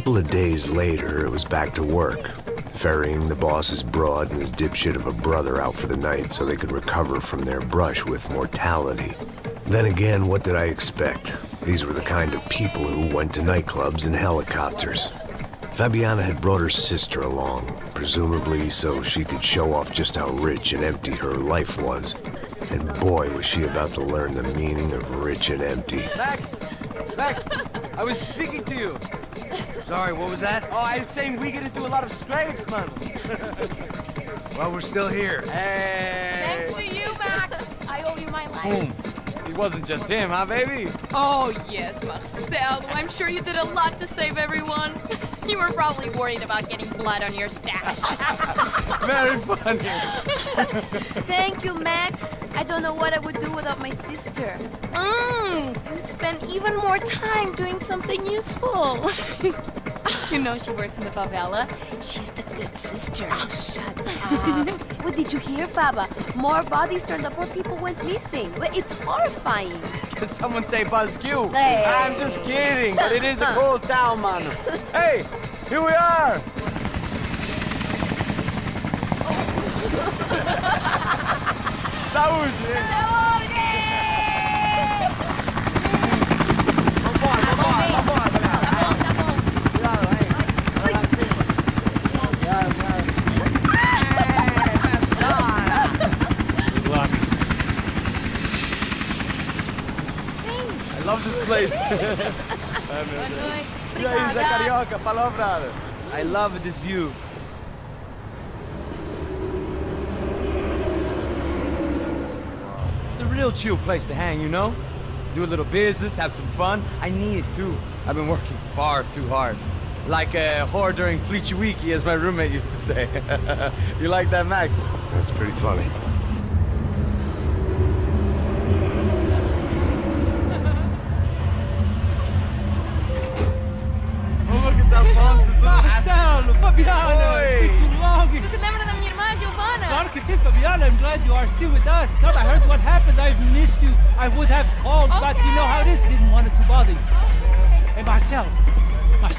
couple of days later, it was back to work, ferrying the boss's broad and his dipshit of a brother out for the night so they could recover from their brush with mortality. Then again, what did I expect? These were the kind of people who went to nightclubs in helicopters. Fabiana had brought her sister along, presumably so she could show off just how rich and empty her life was. And boy, was she about to learn the meaning of rich and empty. Max! Max! I was speaking to you. Sorry, what was that? Oh, I was saying we get into a lot of scrapes, man. Well, we're still here. Hey! Thanks to you, Max. I owe you my life. It wasn't just him, huh, baby? Oh, yes, Marcel. I'm sure you did a lot to save everyone. You were probably worried about getting blood on your stash. Very funny. Thank you, Max. I don't know what I would do without my sister. Spend even more time doing something useful. You know she works in the favela. She's the good sister. Oh, shut up. What did you hear, Faba? More bodies turned up where people went missing. But it's horrifying. Did someone say Buzz Q? Hey. I'm just kidding, but it is a cool town, man. Hey, here we are. Saúde! I love this place. E aí, Zé Carioca, falou, brother. I love this view. It's a real chill place to hang, you know? Do a little business, have some fun. I need it too. I've been working far too hard. Like a whore during Fleechy Weeky, as my roommate used to say. You like that, Max? That's pretty funny. Marcelo, Fabiana, it's been too long. Você se lembra da minha irmã, Giovanna? Claro que sim, Fabiana. I'm glad you are still with us. Come, I heard what happened. I've missed you. I would have called, but you know how it is. Didn't want it to bother you. Hey, Marcel, I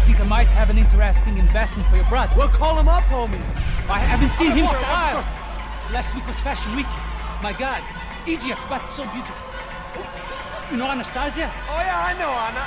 think I might have an interesting investment for your brother. Well, call him up, homie. I haven't seen him for a while. Last week was Fashion Week. My God, Egypt, but so beautiful. You know Anastasia? Oh, yeah, I know Anna.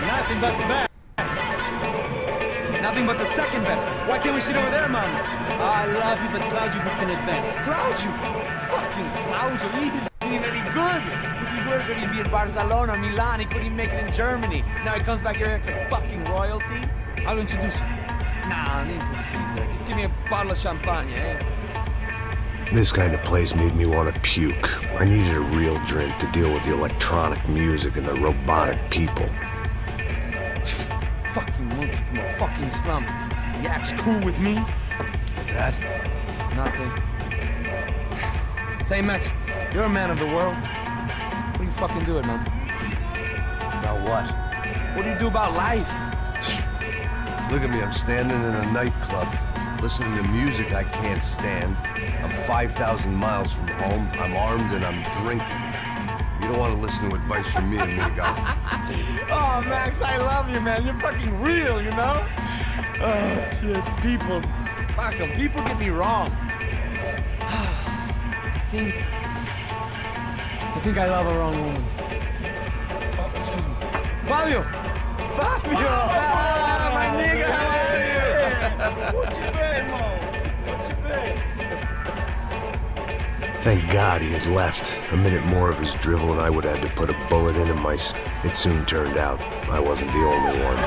Nothing but the best. Nothing but the second best. Why can't we sit over there, man? I love you, but Claudio booked in advance. Claudio? Fucking Claudio. He isn't even any good. If he were good, he'd be in Barcelona, Milan. He couldn't even make it in Germany. Now he comes back here and acts like fucking royalty. I'll introduce you. Nah, nem precisa. Just give me a bottle of champagne, eh? This kind of place made me want to puke. I needed a real drink to deal with the electronic music and the robotic people. Fucking monkey from a fucking slum. He acts cool with me. What's that? Nothing. Say, Max, you're a man of the world. What do you fucking do it, man? About what? What do you do about life? Look at me, I'm standing in a nightclub, listening to music I can't stand. I'm 5,000 miles from home, I'm armed and I'm drinking. You don't want to listen to advice from me, amigo. Oh, Max, I love you, man. You're fucking real, you know? Oh, shit. People. Fuck 'em. People get me wrong. I think I love a wrong woman. Fabio! Fabio! Ah, my nigga, how are you? Thank God he had left. A minute more of his drivel and I would have had to put a bullet in my... It soon turned out I wasn't the only one.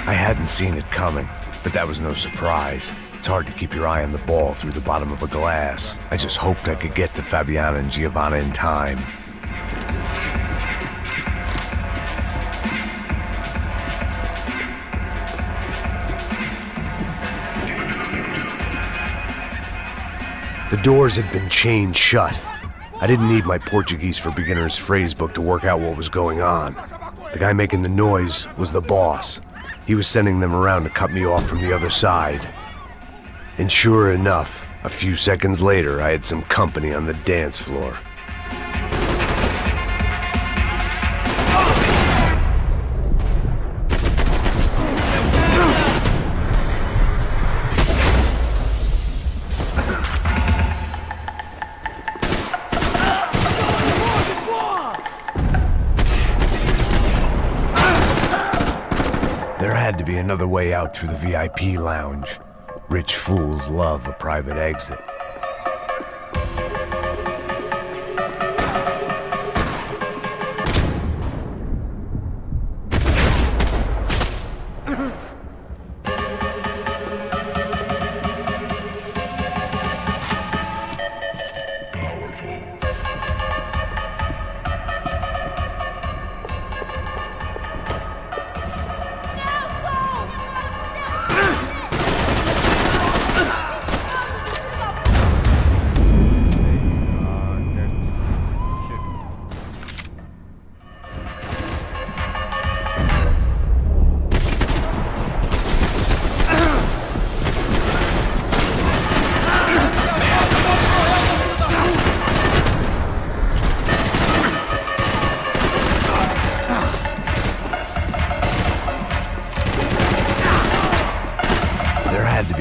I hadn't seen it coming, but that was no surprise. It's hard to keep your eye on the ball through the bottom of a glass. I just hoped I could get to Fabiana and Giovanna in time. The doors had been chained shut. I didn't need my Portuguese for Beginners phrasebook to work out what was going on. The guy making the noise was the boss. He was sending them around to cut me off from the other side. And sure enough, a few seconds later, I had some company on the dance floor. There had to be another way out through the VIP lounge. Rich fools love a private exit.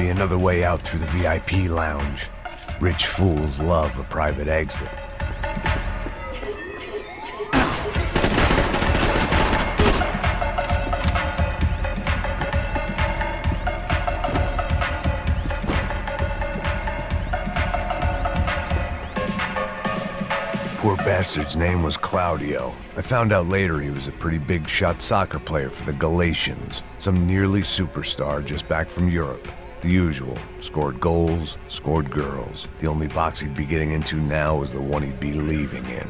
Another way out through the VIP lounge. Rich fools love a private exit. Poor bastard's name was Claudio. I found out later he was a pretty big shot soccer player for the Galatians, some nearly superstar just back from Europe. The usual. Scored goals, scored girls. The only box he'd be getting into now was the one he'd be leaving in.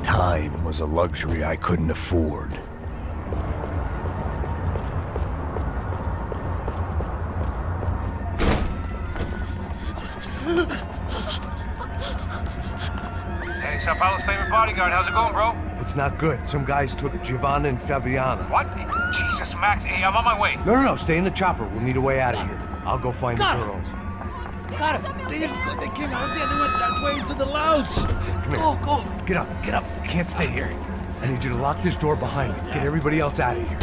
Time was a luxury I couldn't afford. Sao Paulo's favorite bodyguard. How's it going, bro? It's not good. Some guys took Giovanna and Fabiana. What? Jesus, Max. Hey, I'm on my way. No, stay in the chopper. We'll need a way out of here. I'll go find the girls. Got it. They came out there. They went that way to the lounge. Come here. Go. Get up. You can't stay here. I need you to lock this door behind me. Get everybody else out of here.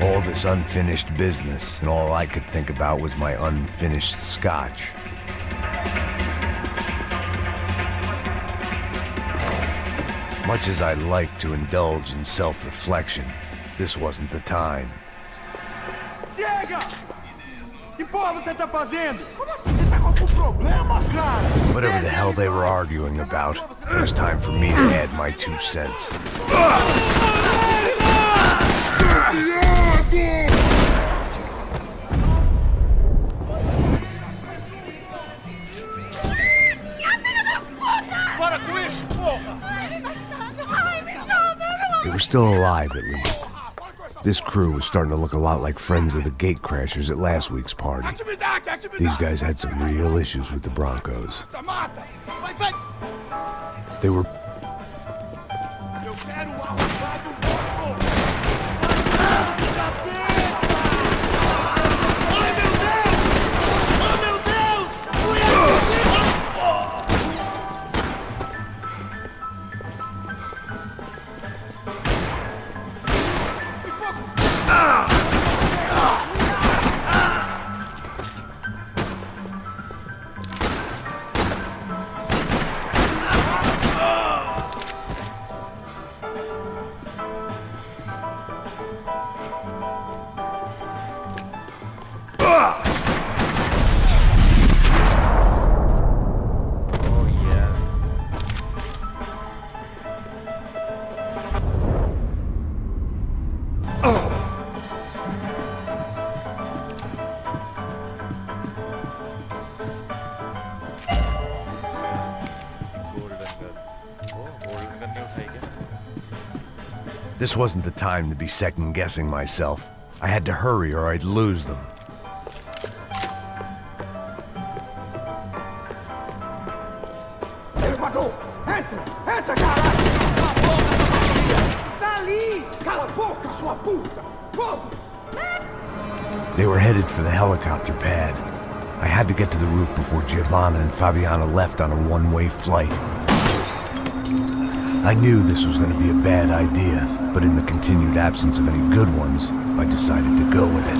All this unfinished business, and all I could think about was my unfinished scotch. Much as I'd like to indulge in self-reflection, this wasn't the time. Chega! Que porra você tá fazendo? Como assim você tá com algum problema, cara? Whatever the hell they were arguing about, it was time for me to add my 2 cents. They were still alive, at least. This crew was starting to look a lot like friends of the gatecrashers at last week's party. These guys had some real issues with the Broncos. They were... This wasn't the time to be second-guessing myself. I had to hurry or I'd lose them. Elevador! Entra! Entra, caralho! Está ali! Cala a boca, sua puta! Vamos! They were headed for the helicopter pad. I had to get to the roof before Giovanna and Fabiana left on a one-way flight. I knew this was going to be a bad idea, but in the continued absence of any good ones, I decided to go with it.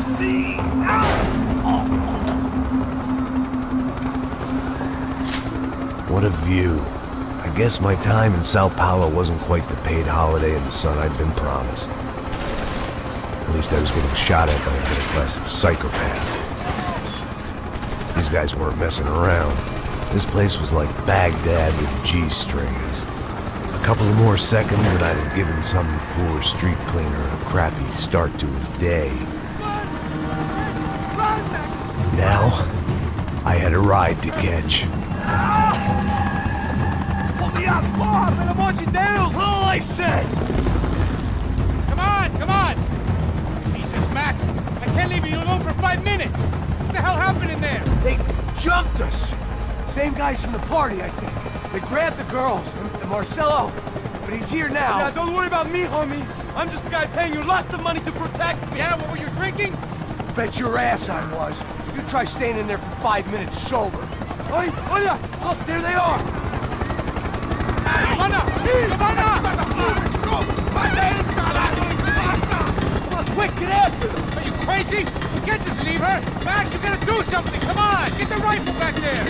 What a view. I guess my time in Sao Paulo wasn't quite the paid holiday in the sun I'd been promised. At least I was getting shot at by a middle-class psychopath. These guys weren't messing around. This place was like Baghdad with G-strings. A couple of more seconds and I'd have given some poor street cleaner a crappy start to his day. Now, I had a ride to catch. Pull me up, Bob, and I want you nails! All I said! Come on, come on! Jesus, Max, I can't leave you alone for 5 minutes! What the hell happened in there? They jumped us! Same guys from the party, I think. They grabbed the girls, and Marcelo, but he's here now. Yeah, don't worry about me, homie. I'm just the guy paying you lots of money to protect me. Yeah, what were you drinking? Bet your ass I was. You try staying in there for 5 minutes sober. Oi, olha! Look, there they are! Giovanna! Giovanna! Come on, quick, get after them! Are you crazy? You can't just leave her! Max, you gotta do something! Come on! Get the rifle back there!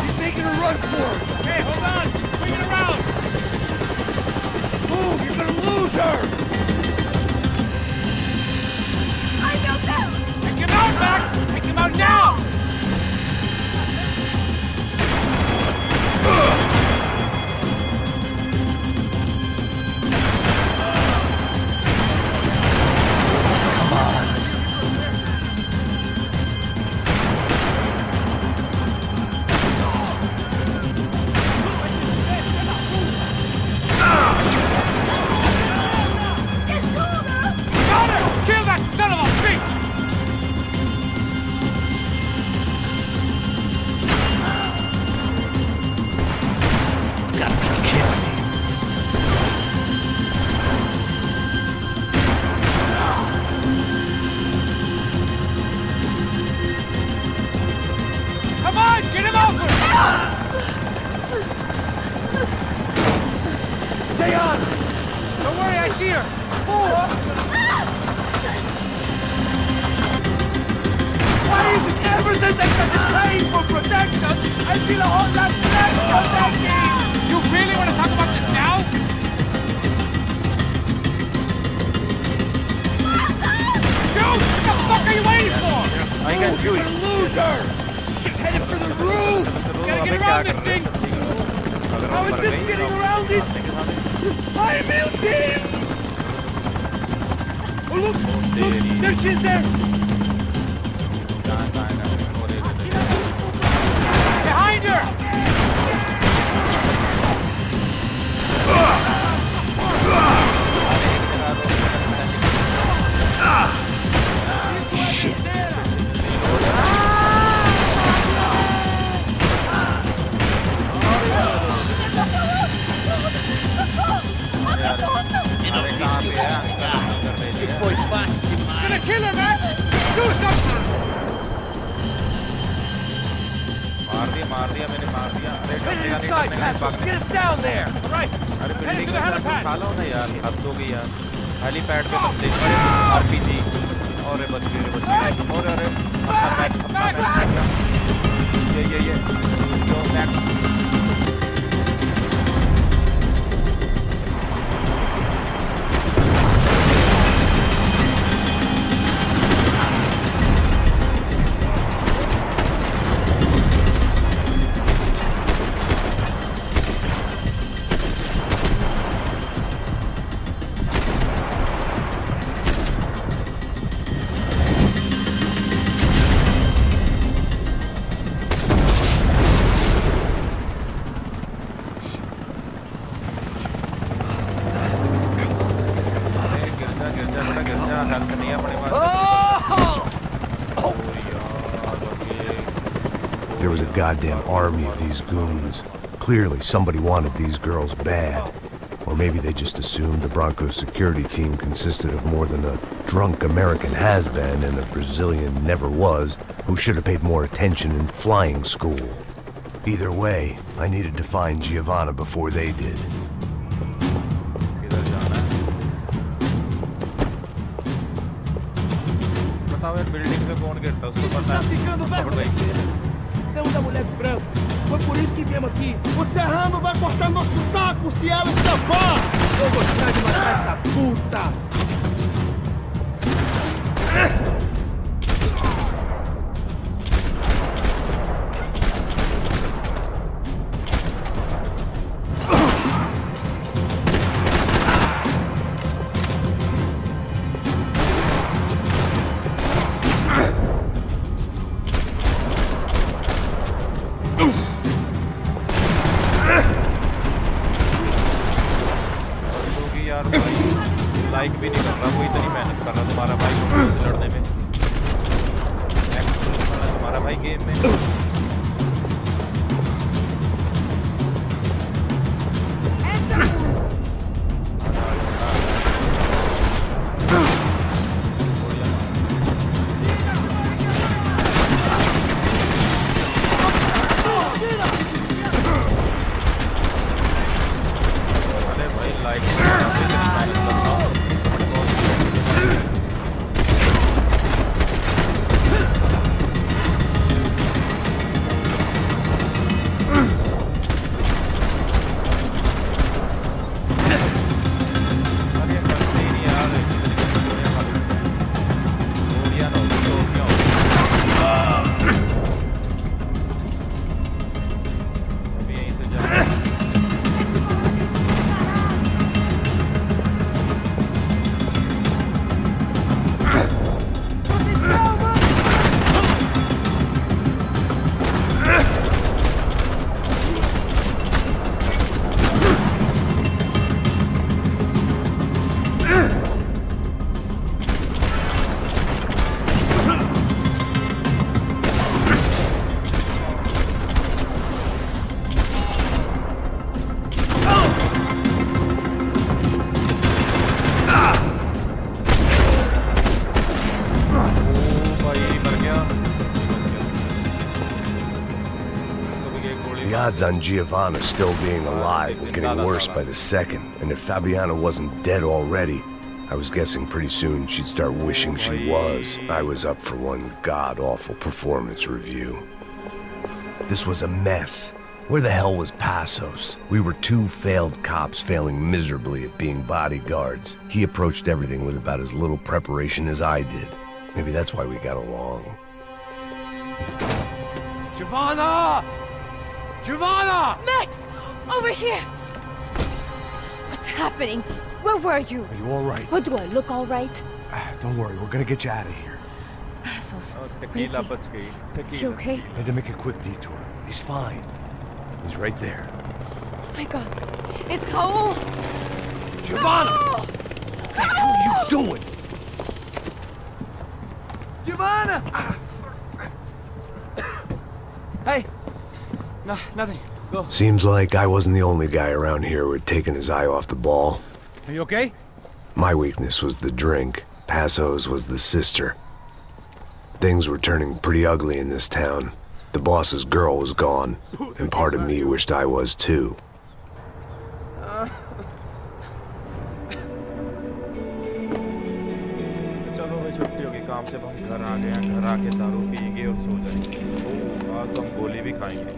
She's making a run for it! Hey, hold on! Swing it around! Move, you're gonna lose her! Take him out, Max! Take him out now! Got her! Kill that son of a bitch! Gotta be kidding me. Come on, get him over! Stay on! Don't worry, I see her! Why is it ever since I started paying for protection, I feel a whole lot less protected? You really want to talk about this now? Shoot! What the fuck are you waiting for? You're gonna lose her! She's headed for the roof! Gotta get around this thing! How is this getting around it? I'm melting! Oh, look! Look! There she is there! Behind her! Shit. It's gonna kill her, Max! Do something! Spin it inside, Passos! Get us down there! All right, headed to the helipad! Helipad पे तुम देख रहे हो RPG और बच गए और अरे मैक्स ये जो max There was a goddamn army of these goons. Clearly, somebody wanted these girls bad. Or maybe they just assumed the Broncos security team consisted of more than a drunk American has-been and a Brazilian never was who should have paid more attention in flying school. Either way, I needed to find Giovanna before they did. Isso está ficando vermelho. Não nome da mulher do branco. Foi por isso que viemos aqui. O Serrano vai cortar nosso saco se ela escapar! Vou gostar de matar essa puta! Like भी नहीं कर रहा, वो इतनी मेहनत कर रहा तुम्हारा भाई लड़ने में, तुम्हारा भाई गेम में। अरे भाई like The odds on Giovanna still being alive were getting worse by the second, and if Fabiana wasn't dead already, I was guessing pretty soon she'd start wishing she was. I was up for one god-awful performance review. This was a mess. Where the hell was Passos? We were two failed cops failing miserably at being bodyguards. He approached everything with about as little preparation as I did. Maybe that's why we got along. Giovanna! Giovanna! Max! Over here! What's happening? Where were you? Are you all right? What, do I look all right? Don't worry, we're gonna get you out of here. Passos. tequila बच गई, Is he okay? Had to make a quick detour. He's fine. He's right there. Oh my God. It's Raul! Giovanna! No! What the hell are you doing? Giovanna! Hey! No, nothing. Go. Seems like I wasn't the only guy around here who had taken his eye off the ball. Are you okay? My weakness was the drink. Passos was the sister. Things were turning pretty ugly in this town. The boss's girl was gone, and part of me wished I was too. चलो भाई छुट्टी होगी काम से, हम घर आ गए हैं, घर आके दारू पियेंगे और सो जाएंगे। आज तो हम गोली भी खाएंगे।